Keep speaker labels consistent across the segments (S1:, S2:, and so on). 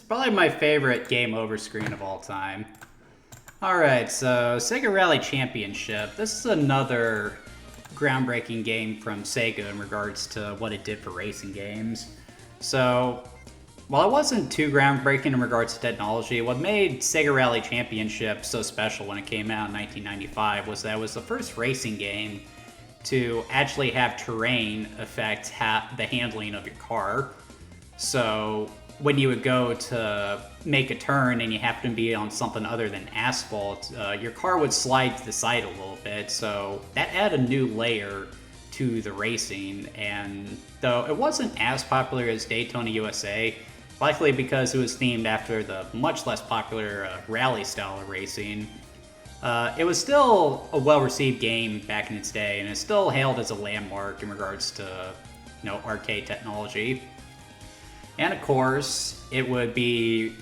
S1: probably my favorite game over screen of all time. Alright, so Sega Rally Championship. This is another groundbreaking game from Sega in regards to what it did for racing games. So, while it wasn't too groundbreaking in regards to technology, what made Sega Rally Championship so special when it came out in 1995 was that it was the first racing game to actually have terrain affect the handling of your car. So when you would go to make a turn and you happen to be on something other than asphalt, your car would slide to the side a little bit. So that added a new layer to the racing. And though it wasn't as popular as Daytona USA, likely because it was themed after the much less popular rally style of racing, it was still a well-received game back in its day, and it's still hailed as a landmark in regards to, arcade technology. And of course, it would be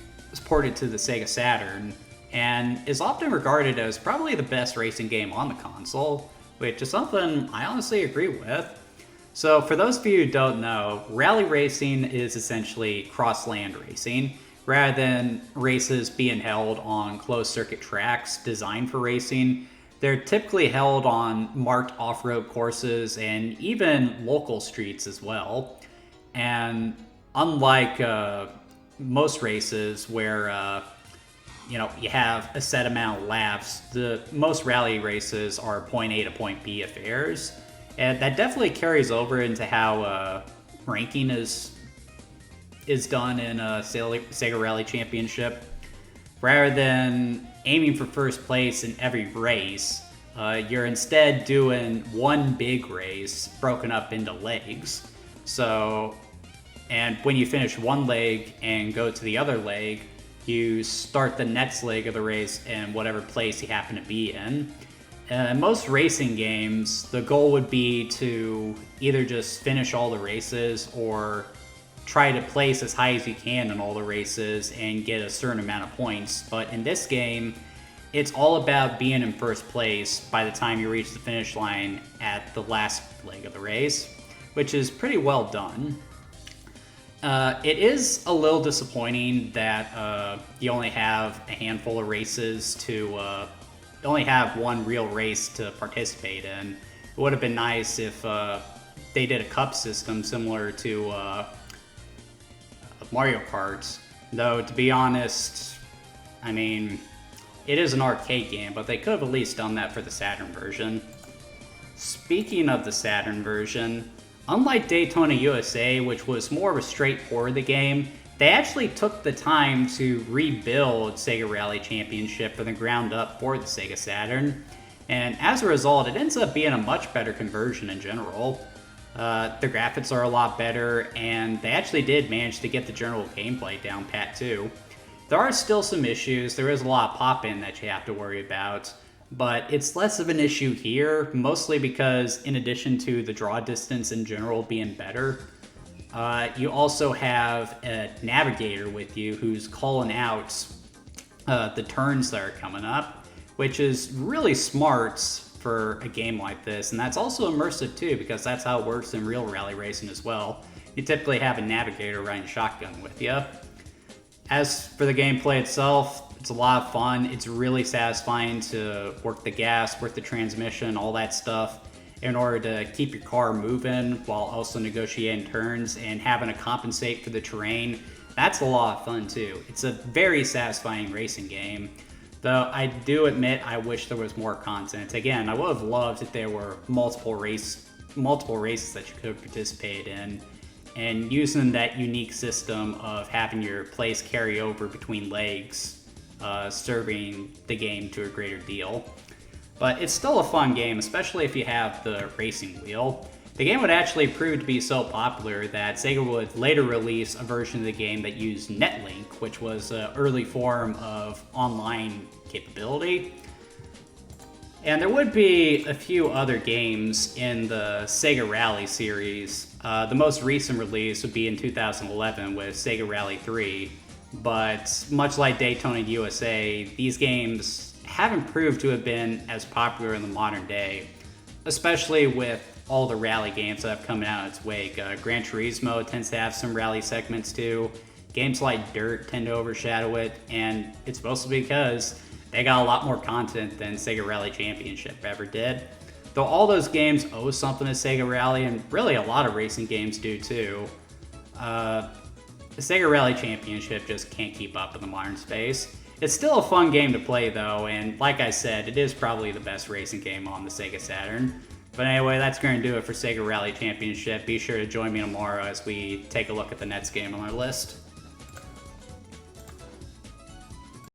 S1: ported to the Sega Saturn, and is often regarded as probably the best racing game on the console, which is something I honestly agree with. So for those of you who don't know, rally racing is essentially cross-land racing. Rather than races being held on closed-circuit tracks designed for racing, they're typically held on marked off-road courses and even local streets as well. And unlike most races where you have a set amount of laps, most rally races are point A to point B affairs, and that definitely carries over into how ranking is done in a Sega Rally Championship. Rather than aiming for first place in every race, you're instead doing one big race broken up into legs. So, and when you finish one leg and go to the other leg, you start the next leg of the race in whatever place you happen to be in. In most racing games, the goal would be to either just finish all the races or try to place as high as you can in all the races and get a certain amount of points. But in this game, it's all about being in first place by the time you reach the finish line at the last leg of the race, which is pretty well done. It is a little disappointing that you only have a handful of races to only have one real race to participate in. It would have been nice if they did a cup system similar to Mario Kart. Though, to be honest, I mean, it is an arcade game, but they could have at least done that for the Saturn version. Speaking of the Saturn version, unlike Daytona USA, which was more of a straightforward game, they actually took the time to rebuild Sega Rally Championship from the ground up for the Sega Saturn, and as a result, it ends up being a much better conversion in general. The graphics are a lot better, and they actually did manage to get the general gameplay down pat too. There are still some issues. There is a lot of pop-in that you have to worry about, but it's less of an issue here, mostly because in addition to the draw distance in general being better, you also have a navigator with you who's calling out the turns that are coming up, which is really smart for a game like this, and that's also immersive too, because that's how it works in real rally racing as well. You typically have a navigator riding shotgun with you. As for the gameplay itself, it's a lot of fun. It's really satisfying to work the gas, work the transmission, all that stuff, in order to keep your car moving while also negotiating turns and having to compensate for the terrain. That's a lot of fun too. It's a very satisfying racing game. Though I do admit I wish there was more content. Again, I would have loved if there were multiple races that you could participate in, and using that unique system of having your place carry over between legs, serving the game to a greater deal. But it's still a fun game, especially if you have the racing wheel. The game would actually prove to be so popular that Sega would later release a version of the game that used Netlink, which was an early form of online capability. And there would be a few other games in the Sega Rally series. The most recent release would be in 2011 with Sega Rally 3, but much like Daytona USA, these games haven't proved to have been as popular in the modern day, especially with all the rally games that have come out in its wake. Gran Turismo tends to have some rally segments too, games like Dirt tend to overshadow it, and it's mostly because they got a lot more content than Sega Rally Championship ever did. Though all those games owe something to Sega Rally, and really a lot of racing games do too. The Sega Rally Championship just can't keep up in the modern space. It's still a fun game to play though, and like I said, it is probably the best racing game on the Sega Saturn. But anyway, that's going to do it for Sega Rally Championship. Be sure to join me tomorrow as we take a look at the next game on our list.